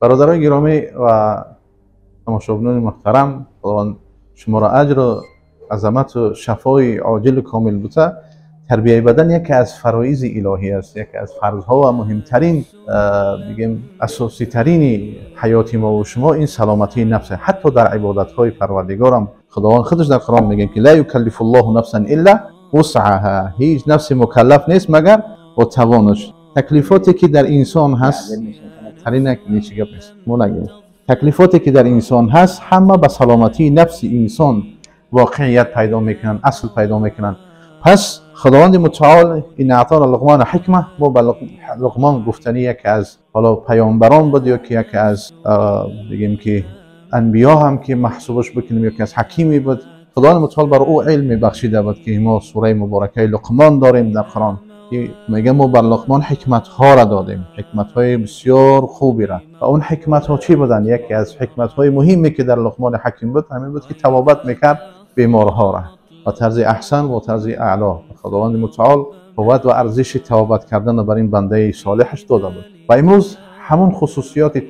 برادران گرامی و تماشاگران محترم، خداوند شما را اجر و عظمت و شفای عاجل و کامل بوده. تربیه بدن یکی از فرایض الهی است، یکی از فرضها و مهمترین بگیم اساسی ترین حیات ما و شما این سلامتی نفس. حتی در عبادت های پروردگارم خداوند خودش در قرآن میگه که لا یکلف الله نفسا الا وسعها، هیچ نفس مکلف نیست مگر با توانش. تکلیفاتی که در انسان هست تکلیفاتی که در انسان هست همه به سلامتی نفس انسان واقعیت پیدا میکنن، اصل پیدا میکنن. پس خداوند متعال این اعطا لقمان حکمه، ما به لقمان گفتنی یکی از حالا پیامبران بود یا که یکی از بگیم که انبیا هم که محسوبش بکنیم یکی از حکیمی بود. خداوند متعال بر او علم بخشیده بود که ما سوره مبارکه لقمان داریم در قرآن که میگه ما بر لقمان حکمت ها را دادیم، حکمت های بسیار خوبی را. و اون حکمت ها چی بودن؟ یکی از حکمت های مهمی که در لقمان حکیم بود همین بود که توابت میکرد بیمارها را و طرز احسن و طرز اعلا. خداوند متعال قوت و ارزش توابت کردن بر این بنده صالحش داده بود. و امروز همون خصوصیات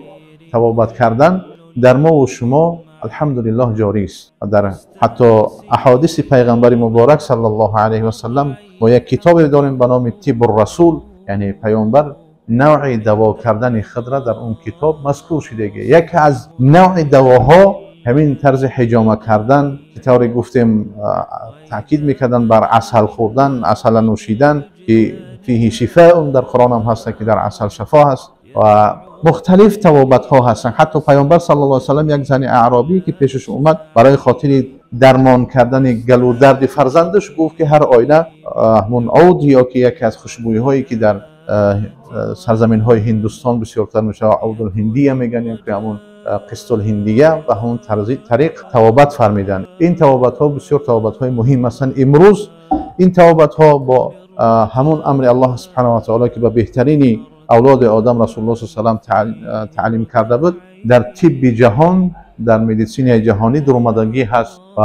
توابت کردن در ما و شما الحمدلله جاری است. و در حتی احادیث پیغمبر مبارک صلی الله علیه و سلم ما یک کتاب داریم به نام طب الرسول، یعنی پیامبر نوع دوا کردن خود را در اون کتاب مذکور شده. یکی از نوع دواها همین طرز حجامه کردن که طوری گفتیم تاکید میکردن بر عسل خوردن، عسل نوشیدن که فیه شفاء، در قرآن هم هست که در عسل شفا هست و مختلف توابت ها هستن. حتی پیامبر صلی الله علیه و سلم یک زن اعرابی که پیشش اومد برای خاطر درمان کردن گلو درد فرزندش گفت که هر آینه همون عود یا که یکی از خوشبویی هایی که در سرزمین های هندوستان بسیارتر میشه عود الهندیه میگن یا که همون قسط الهندیه و همون طریق توابت فرمیدن. این توابت ها بسیار توابت های مهم هستند. امروز این توابت ها با همون امر الله سبحانه و تعالی که به بهترین اولاد آدم رسول الله صلی الله علیه و تعلیم کرده بود در طب جهان، در مدیسین جهانی درآمدگی هست و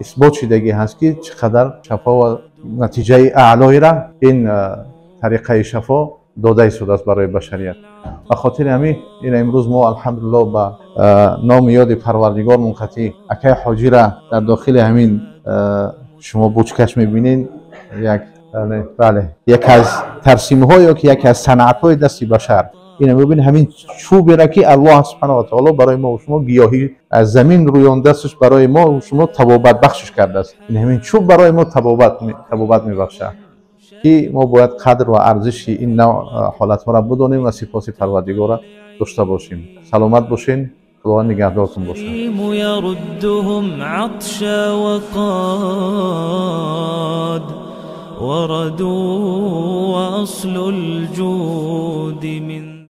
اثبات شدگی هست که چقدر شفا و نتیجه اعلایی را این طریقه شفا داده شده است برای بشریت. و خاطر همین این امروز ما الحمدلله با نام یاد پروردگار منقطع اکای حاجی را در داخل همین شما بوچکش میبینین. یک از ترسیم های یا که یکی از صنعت های دستی بشر اینو میبینید. همین چوبی را که الله سبحانه و تعالی برای ما و شما گیاهی از زمین روی دستش برای ما و شما تبابت بخشش کرده است. این همین چوب برای ما تبابت میبخشه که ما باید قدر و ارزش این نوع حالت ها را بدانیم و سپاس پروردگار را داشته باشیم. سلامت باشین، خداوند نگهدارتون باشه. يردهم عطشا وقاد وردوا وأصل الجود من